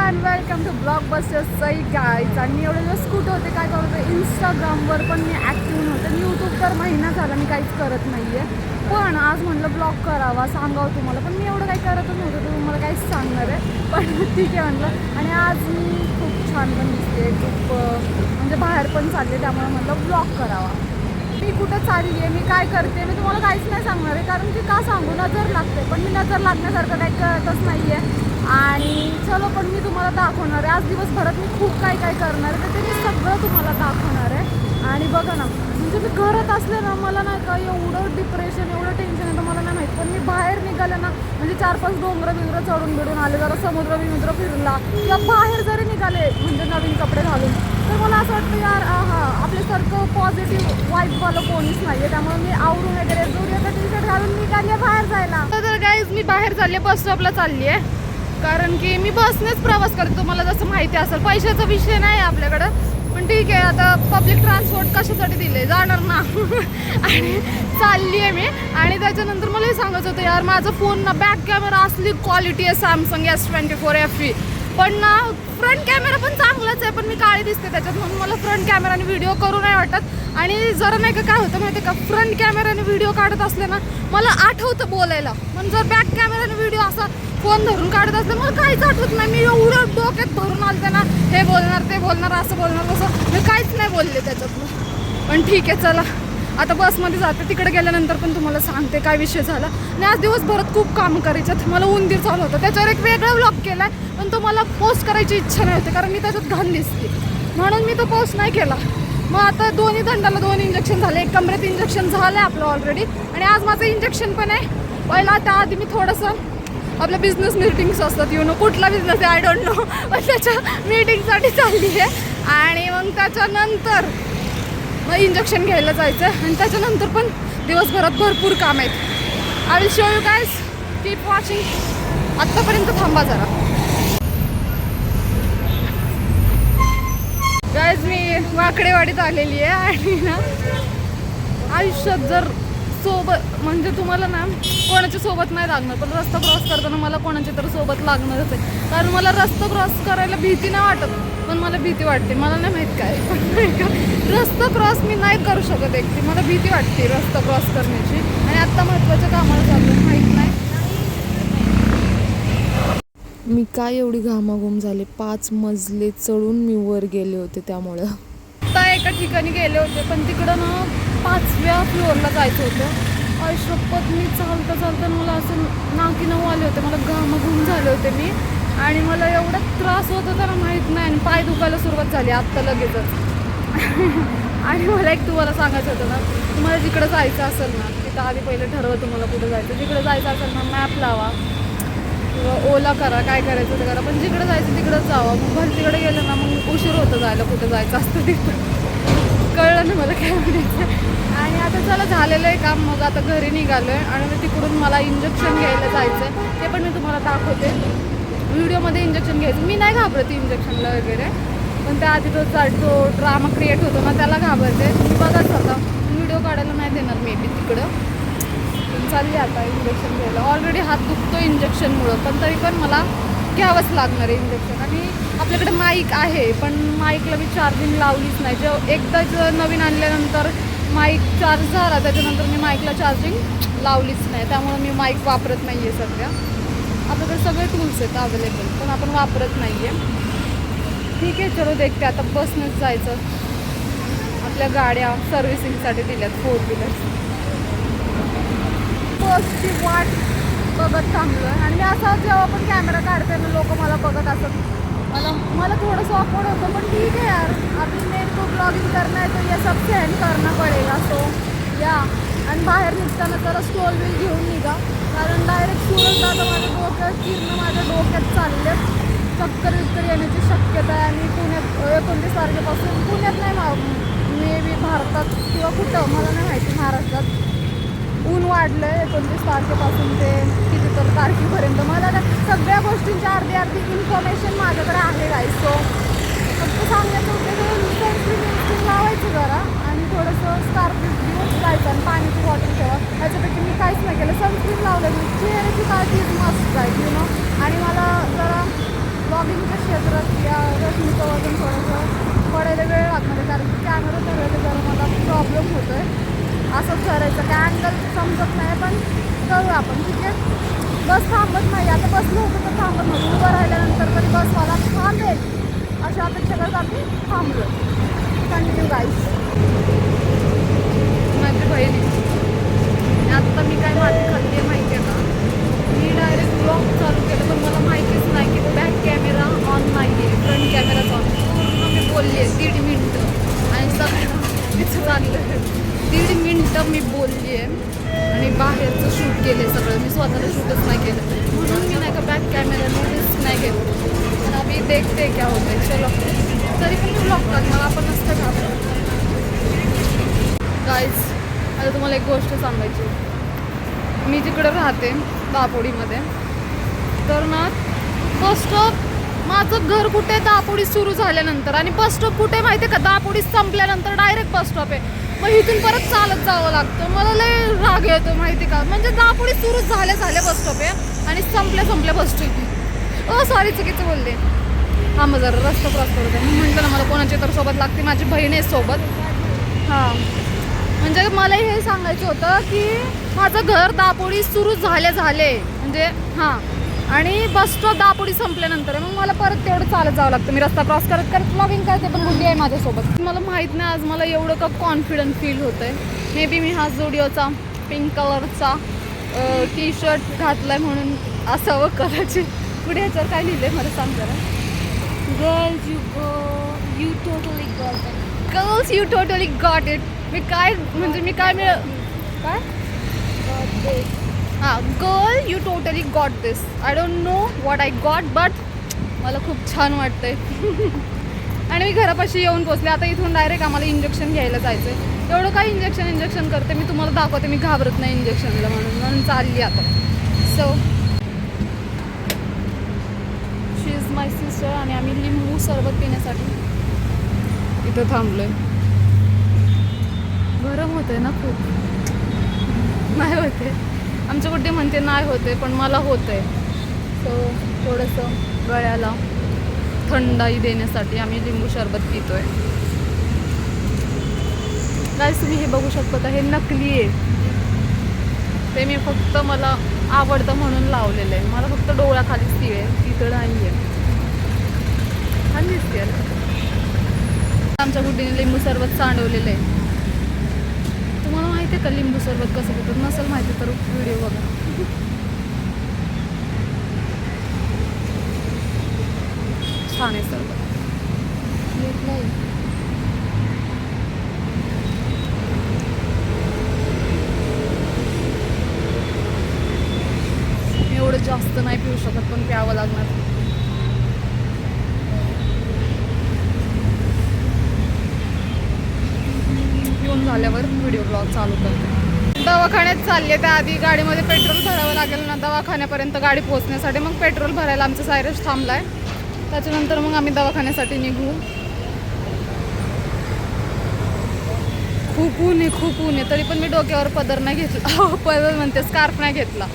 Everyone, welcome to blockbuster Sai guys. आणि मी एवढे दिवस कुठं होते, काय करत होते, इंस्टाग्रामवर पण मी ॲक्टिव्ह नव्हते. आणि यूट्यूब तर महिना झाला मी काहीच करत नाही आहे. पण आज म्हटलं ब्लॉग करावा, सांगावं तुम्हाला. पण मी एवढं काही करतच नव्हतं, तुम्हाला काहीच सांगणार आहे. पण ठीक आहे म्हटलं. आणि आज मी खूप छान पण दिसते, खूप म्हणजे बाहेर पण चालले, त्यामुळे म्हटलं ब्लॉग करावा. मी कुठं चालली आहे, मी काय करते, मी तुम्हाला काहीच नाही सांगणार आहे. कारण की का सांगू, नजर लागते. पण मी नजर लागण्यासारखं काही करतच नाही आहे. आणि चलो, पण मी तुम्हाला दाखवणार आहे. आज दिवसभरात मी खूप काय काय करणार आहे, तर ते मी सगळं तुम्हाला दाखवणार आहे. आणि बघा ना, म्हणजे मी घरात असले ना, मला नाही का एवढं डिप्रेशन, एवढं टेन्शन येतं, मला नाही माहीत. पण मी बाहेर निघाले ना, म्हणजे 4-5 डोंगरं बिंगरं चढून बिडून आले, जरा समुद्र बिमुद्र फिरला, किंवा बाहेर जरी निघाले म्हणजे नवीन कपडे घालून, तर मला असं वाटतं यार आपल्यासारखं पॉझिटिव्ह वाईबवालं कोणीच नाही आहे. त्यामुळे मी आवरून वगैरे जोरियाचा टी शर्ट घालून निघाली बाहेर जायला. तर गाईज, मी बाहेर चालली आहे, बस स्टॉपला चालली आहे. कारण की मी बसनेच प्रवास करते, तुम्हाला जसं माहिती असेल. पैशाचा विषय नाही आपल्याकडं, पण ठीक आहे, आता पब्लिक ट्रान्सपोर्ट कशासाठी दिले, जाणार ना. आणि चालली आहे मी. आणि त्याच्यानंतर मला हे सांगायचं होतं यार, माझा फोन ना बॅक कॅमेरा असली क्वालिटी आहे सॅमसंग S24 FE, पण ना फ्रंट कॅमेरा पण चांगलाच आहे, पण मी काळी दिसते त्याच्यात, म्हणून मला फ्रंट कॅमेराने व्हिडिओ करू नाही वाटत. आणि जरा नाही का काय होतं माहिती आहे का, फ्रंट कॅमेराने व्हिडिओ काढत असले ना, मला आठवतं बोलायला. पण जर बॅक कॅमेराने व्हिडिओ असा फोन धरून काढत असलं, मला काहीच आठवत नाही. मी एवढं डोक्यात भरून आलते ना, हे बोलणार ते बोलणार असं बोलणार तसं, मी काहीच नाही बोलले त्याच्यातलं. पण ठीक आहे, चला आता बसमध्ये जाते. तिकडे गेल्यानंतर पण तुम्हाला सांगते काय विषय झाला. आणि आज दिवसभरात खूप काम करायच्यात, मला उंदीर चालू होतं, त्याच्यावर एक वेगळा व्लॉग केला आहे, पण तो मला पोस्ट करायची इच्छा नाही होती, कारण मी त्याच्यात घाण दिसते, म्हणून मी तो पोस्ट नाही केला. मग आता दोन्ही दंडाला 2 इंजेक्शन झाले, एक कमरेत इंजेक्शन झालं आहे आपलं ऑलरेडी, आणि आज माझं इंजेक्शन पण आहे. पहिला त्याआधी मी थोडंसं आपल्या बिझनेस मीटिंग्स असतात, कुठला बिझनेस आहे आय डोंट नो, पण त्याच्या मीटिंगसाठी चालली आहे. आणि मग त्याच्यानंतर मग इंजेक्शन घ्यायला जायचं आहे. आणि त्याच्यानंतर पण दिवसभरात भरपूर काम आहेत. I will show you guys, keep watching. आत्तापर्यंत थांबा जरा. गाईज, मी वाकडेवाडीत आलेली आहे. आणि ना आयुष्यात जर सोबत म्हणजे तुम्हाला ना कोणाच्या सोबत नाही लागणार, पण रस्ता क्रॉस करताना मला कोणाच्या तर सोबत लागणारच आहे. कारण मला रस्ता क्रॉस करायला भीती नाही वाटत, पण मला भीती वाटते. मला नाही माहीत काय, रस्ता क्रॉस मी नाही करू शकत एकटी, मला भीती वाटते रस्ता क्रॉस करण्याची. आणि आत्ता महत्त्वाच्या कामाला चालू, माहीत नाही मी काय एवढी घामाघूम झाले. 5 मजले चढून मी वर गेले होते. त्यामुळं आता एका ठिकाणी गेले होते, पण तिकडं ना 5व्या फ्लोअरला जायचं होतं. शपथ, मी चालता चालता मला असं नाकी नऊ आले होते, मला घामाघूम झाले होते मी. आणि मला एवढा त्रास होत होता ना, माहीत नाही. आणि पाय दुखायला सुरुवात झाली आत्ता लगेचच. आणि मला एक तुम्हाला सांगायचं होतं ना, तुम्हाला जिकडं जायचं असेल ना, तिथं आधी पहिलं ठरवा तुम्हाला कुठं जायचं. जिकडं जायचं असेल ना, मॅप लावा किंवा ओला करा, काय करायचं ते करा, पण जिकडं जायचं तिकडंच जावं. मग भरतीकडे गेलं ना, मग उशीर होतं जायला, कुठं जायचं असतं तिथं. कळलं ना मला काय म्हणायचं. आणि आता चला, झालेलं आहे काम. मग आता घरी निघालो आहे. आणि तिकडून मला इंजेक्शन घ्यायला जायचं आहे, ते पण मी तुम्हाला दाखवते व्हिडिओमध्ये. इंजेक्शन घ्यायचं, मी नाही घाबरते इंजेक्शनला वगैरे, पण त्याआधी जो ड्रामा क्रिएट होतो ना, त्याला घाबरते. तुम्ही बघाच आता, व्हिडिओ काढायला नाही देणार मे बी तिकडं. पण चालली आता इंजेक्शन घ्यायला. ऑलरेडी हात दुखतो इंजेक्शनमुळं, पण तरी पण मला घ्यावंच लागणार आहे इंजेक्शन. आणि आपल्याकडे माईक आहे, पण माईकला मी चार्जिंग लावलीच नाही. एकदाच नवीन आणल्यानंतर माईक चार्ज झाला, त्याच्यानंतर मी माईकला चार्जिंग लावलीच नाही. त्यामुळे मी माईक वापरत नाही आहे सध्या. आपल्याकडे सगळे टूल्स आहेत अवेलेबल, पण आपण वापरत नाही आहे. ठीक आहे, चलो देखते. आता बसनेच जायचं. आपल्या गाड्या सर्व्हिसिंगसाठी दिल्यात, 4 व्हीलर्स. बसची वाट बघत थांबलो आहे. आणि मी असं जेव्हा पण कॅमेरा काढते ना, लोक मला बघत असत, मला थोडंसं ऑकवर्ड होतं. पण ठीक आहे यार, अभी मेरे को ब्लॉगिंग करना है, तो ये सब सहन करना पडेगा. सो या. आणि बाहेर निघताना जरा स्टॉल बिल घेऊन निघा, कारण डायरेक्ट सुरत आता माझ्या डोक्यात फिरणं, माझ्या डोक्यात चालले. चक्कर येण्याची शक्यता आहे. आणि पुण्यात 29 तारखेपासून, पुण्यात नाही, मे बी भारतात किंवा कुठं मला नाही माहिती, महाराष्ट्रात ऊन वाढलं आहे 29 तारखेपासून ते किती तर तारखेपर्यंत. मला सगळ्या गोष्टींची अर्धी इन्फॉर्मेशन माझ्याकडे आहे गाईस. सो फक्त सांगण्याचं उद्देश सनस्क्रीन लावायचं जरा, आणि थोडंसं स्कार्फ घेऊन जायचं, आणि पाण्याची बॉटल ठेवा. त्याच्यापैकी मी काहीच नाही केलं. सनस्क्रीन लावलं, मी चेहऱ्याची काळजी मस्त जायची आणि मला जरा ब्लॉगिंगचं क्षेत्रात या रश्मीचं वजन थोडंसं पडायला वेळ लागणार आहे, कारण की कॅमेरा धरायला जरा मला प्रॉब्लेम होतो आहे. असंच धरायचं, काय अँगल समजत नाही, पण करूया आपण. ठीक आहे. बस थांबत नाही. आता बसलो होतं तर थांबत नव्हतं, उभं राहिल्यानंतर तरी बसवाला थांबेल अशी अपेक्षा करत आम्ही थांबलो. कंटिन्यू गाईस. माझी बहिणी आत्ता मी काय माती खाल्ली आहे माहिती आहे का? मी डायरेक्ट ब्लॉग चालू केलं, पण मला माहितीच नाही की बॅक कॅमेरा ऑन नाही आहे, फ्रंट कॅमेराच ऑन. पूर्ण मी बोलली आहे 1.5 मिनटं आणि सगळं तिथं चाललं. 1.5 मिनटं मी बोलली आहे आणि बाहेरचं शूट केलं सगळं. मी स्वतःला शूटच नाही केलं, म्हणून मी नाही का बॅक कॅमेराने रिस्क नाही घेत. पण आम्ही देखते क्या होते. चलो, तरी पण मी ब्लॉग काढ, मला आपण नसतं का. गाईज, आता तुम्हाला एक गोष्ट सांगायची. मी जिकडं राहते दापोडीमध्ये, तर ना बस स्टॉप, माझं घर कुठे दापोडी सुरू झाल्यानंतर, आणि बस स्टॉप कुठे माहिती आहे का? दापोडी संपल्यानंतर डायरेक्ट बस स्टॉप आहे. मग इथून परत चालत जावं लागतं. मला लय राग येतो माहिती का? म्हणजे दापोडी सुरू झाल्या बस स्टॉप आहे आणि संपल्या बस स्टॉप आहे. सॉरी, चुकीचं बोलले. हां, मग जरा रस्ता क्रॉस करत आहे. मी म्हटलं ना, मला कोणाची तर सोबत लागते, माझी बहीण आहे सोबत. हां, म्हणजे मला हे सांगायचं होतं की माझं घर दापोडी सुरू झाले म्हणजे हां, आणि बस स्टॉप दापोडी संपल्यानंतर मग मला परत तेवढं चालत जावं लागतं. मी रस्ता क्रॉस करत ब्लॉगिंग करते, पण मुलगी आहे माझ्यासोबत. मला माहीत नाही आज मला एवढं का कॉन्फिडंट फील होतं आहे. मे बी मी हा झुडिओचा पिंक कलरचा टी शर्ट घातला आहे म्हणून असावं कदाचित. पुढे ह्याच्यावर काय लिहिलं आहे मला सांग जरा. Girls you totally got it. Girls you totally got it. मी काय हां, girl you totally got this. I don't know what I got, but मला खूप छान वाटतंय. आणि मी घरापाशी येऊन पोचले. आता इथून डायरेक्ट आम्हाला इंजेक्शन घ्यायला जायचं आहे. एवढं काय इंजेक्शन करते मी, तुम्हाला दाखवते. मी घाबरत नाही इंजेक्शनला, म्हणून चालली आता. So she is my sister आणि आम्ही लिंबू सरबत पिण्यासाठी इथं थांबलो आहे. गरम होते ना खूप. नाही होते, आमच्या गुड्डी म्हणते नाही होते, पण मला होतंय. सो थोडंसं गळ्याला थंडाई देण्यासाठी आम्ही लिंबू सरबत पितोय. गाईस, तुम्ही हे बघू शकता का? हे नकली आहे. ते मी फक्त मला आवडतं म्हणून लावलेलं आहे. मला फक्त डोळ्याखालीच ती आहे, तिथं नाही आहे. छान दिसते. आमच्या गुड्डीने लिंबू सरबत सांडवलेलं आहे. तुम्हाला माहिती आहे का लिंबू सरबत कसं पितात? नसेल माहिती तर व्हिडिओ बघा. छान आहे सरबत. एवढं जास्त नाही पिऊ शकत, पण प्यावं लागणार. पिऊन झाल्यावर व्हिडिओ ब्लॉग चालू करते. दवाखान्यात चालले, त्याआधी गाडीमध्ये पेट्रोल भरावं लागेल ना दवाखान्यापर्यंत गाडी पोहोचण्यासाठी. मग पेट्रोल भरायला आमचा सायरस थांबलाय. त्याच्यानंतर मग आम्ही दवाखान्यासाठी निघू. खूप ऊन आहे, तरी पण मी डोक्यावर पदर नाही घेतला. पदर म्हणते, स्कार्फ नाही घेतला.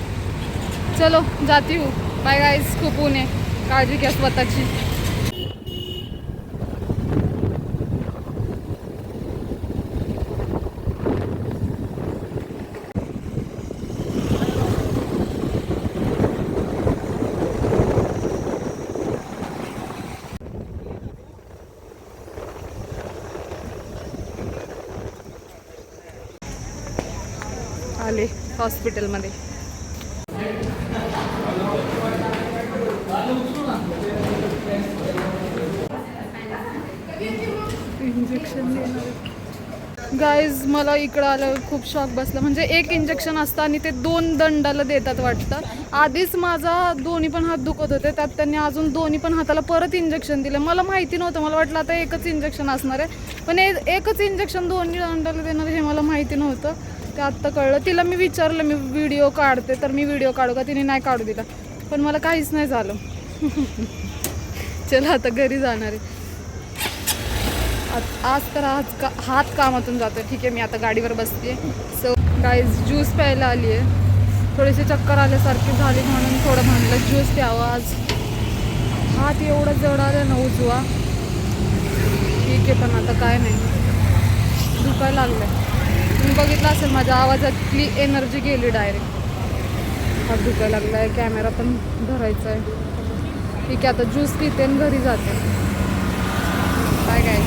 चलो जाती हूँ. Bye guys. खूप ऊन आहे, काळजी घ्या स्वतःची. आले हॉस्पिटलमध्ये. इंजेक्शन देणार गाईज. मला इकडं आलं खूप शॉक बसला. म्हणजे एक इंजेक्शन असतं आणि ते 2 दंडाला देतात वाटतं. आधीच माझा दोन्ही पण हात दुखत होते, त्यात त्यांनी अजून दोन्ही पण हाताला परत इंजेक्शन दिलं. मला माहिती नव्हतं, मला वाटलं आता एकच इंजेक्शन असणार आहे, पण एकच इंजेक्शन 2 दंडाला देणार हे मला माहिती नव्हतं. ते आत्ता कळलं. तिला मी विचारलं, मी व्हिडिओ काढते तर मी व्हिडिओ काढू का? तिने नाही काढू दिला, पण मला काहीच नाही झालं. चला आता घरी जाणार आहे. आज तर हात कामातून जातो. ठीक आहे, मी आता गाडीवर बसते. सो गाईज, ज्यूस प्यायला आली आहे. थोडीशी चक्कर आल्यासारखी झाली म्हणून थोडं म्हणलं ज्यूस प्यावं आज. हात एवढा जड आला ना उजवा. ठीक आहे पण आता काय नाही, दुखायला लागलं. तुम्ही बघितलं असेल माझ्या आवाजातली एनर्जी गेली डायरेक्ट. हात दुखायला लागला आहे, कॅमेरा पण धरायचा आहे. ठीक आहे आता ज्यूस पिते आणि घरी जाते. काय काय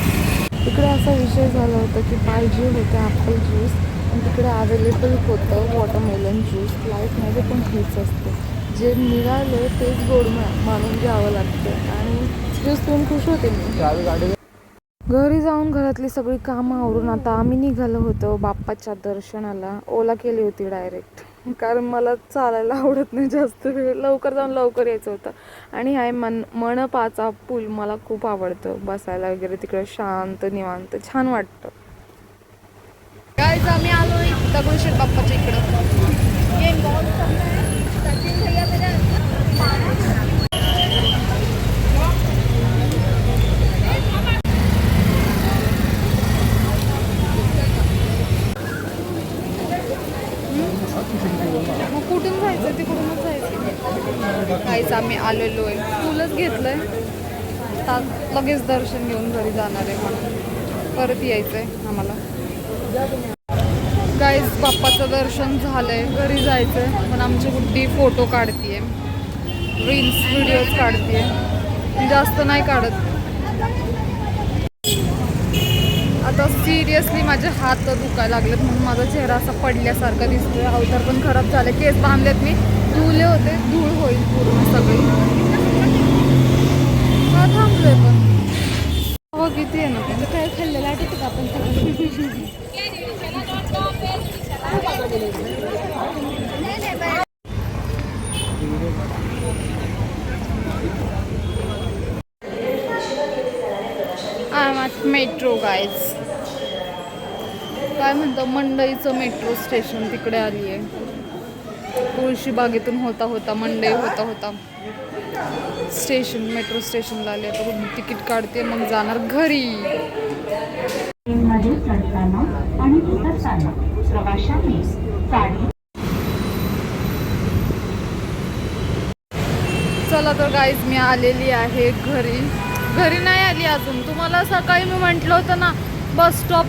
तिकडे असा विषय झाला होता की पाहिजे होतं ॲपल ज्यूस आणि तिकडे अवेलेबल होतं वॉटरमेलन ज्यूस. लाईफमध्ये पण हेच असते, जे मिळालं तेच गोड मानून घ्यावं लागतं आणि ज्यूस पिऊन खुश होते मी. घरी जाऊन घरातली सगळी कामं आवरून आता आम्ही निघालो होतो बाप्पाच्या दर्शनाला. ओला केली होती डायरेक्ट, कारण मला चालायला आवडत नाही जास्त वेळ. लवकर जाऊन लवकर यायचं होतं. आणि हाय मनपाचा पूल मला खूप आवडतं, बसायला वगैरे तिकडे शांत निवांत छान वाटतं. गाईज आम्ही आलोय दगडूशेठ बाप्पाच्या इकडं. मग कुठून जायचं, तिकडूनच जायचं. काहीच आम्ही आलेलो आहे, फुलच घेतलंय. लगेच दर्शन घेऊन घरी जाणार आहे, म्हणून परत यायचं आहे आम्हाला. गाईज बाप्पाचं दर्शन झालंय, घरी जायचं आहे. पण आमची गुड्डी फोटो काढतीये, रील्स व्हिडिओज काढतीये, जास्त नाही काढत. आता सिरियसली माझे हात दुखायला लागलेत, म्हणून माझा चेहरा असा पडल्यासारखा दिसतोय. अवतार पण खराब झाले, केस बांधलेत मी, धुले होते, धूळ होईल पूर्ण सगळी. हा थांबलोय पण हो किती आहे ना. पण काय खाल्लेलं आठवतं का आपण मेट्रो गाईज काय म्हणतो मंडईचं मेट्रो स्टेशन तिकडे आली आहे. तुळशी बागेतून होता होता मंडई होता स्टेशन, मेट्रो स्टेशनला आले. आता तिकीट काढते मग जाणार घरी. चला तर गाईज मी आलेली आहे घरी. घरी नाही आली अजून. तुम्हाला सकाळी मी म्हटलं होतं ना बस स्टॉप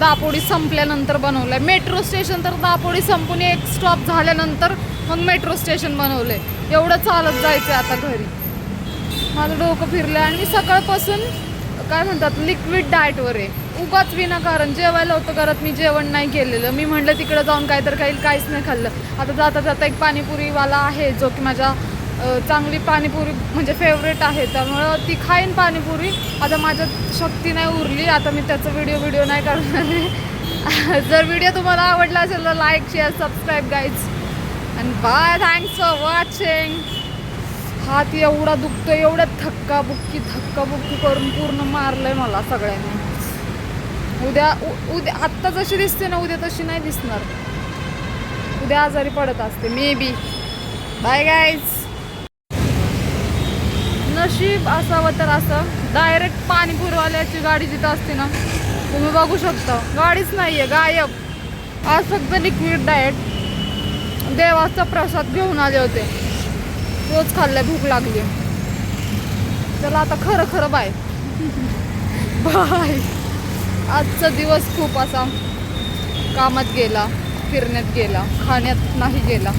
दापोडी संपल्यानंतर बनवलं आहे. मेट्रो स्टेशन तर दापोडी संपून एक स्टॉप झाल्यानंतर मग मेट्रो स्टेशन बनवलं आहे. एवढं चालत जायचं आहे आता घरी. माझं डोकं फिरलं आणि मी सकाळपासून काय म्हणतात लिक्विड डाएटवर आहे. उगाच विनाकारण जेवायला होतं घरात, मी जेवण नाही केलेलं. मी म्हटलं तिकडं जाऊन काहीच नाही खाल्लं. आता जाता जाता एक पाणीपुरीवाला आहे जो की माझ्या चांगली पाणीपुरी म्हणजे फेवरेट आहे, त्यामुळं ती खाईन पाणीपुरी. आता माझ्यात शक्ती नाही उरली, आता मी त्याचा व्हिडिओ नाही करणार आहे. जर व्हिडिओ तुम्हाला आवडला असेल तर लाईक शेअर सबस्क्राईब गाईज आणि बाय. Thanks for watching. हात एवढा दुखतो, एवढा धक्काबुक्की करून पूर्ण मारलंय मला सगळ्यांनी. उद्या आत्ता जशी दिसते ना उद्या तशी नाही दिसणार. उद्या आजारी पडत असते मे बी. Bye guys. नशीब असावं तर असं. डायरेक्ट पाणीपुरीवाल्याची गाडी जिथं असते ना तुम्ही बघू शकता, गाडीच नाही आहे, गायब. आज फक्त लिक्विड डाएट देवाचा प्रसाद घेऊन आले होते, रोज खाल्लं, भूक लागली. चला आता खरं बाय. बाय. आजचा दिवस खूप असा कामात गेला, फिरण्यात गेला, खाण्यात नाही गेला.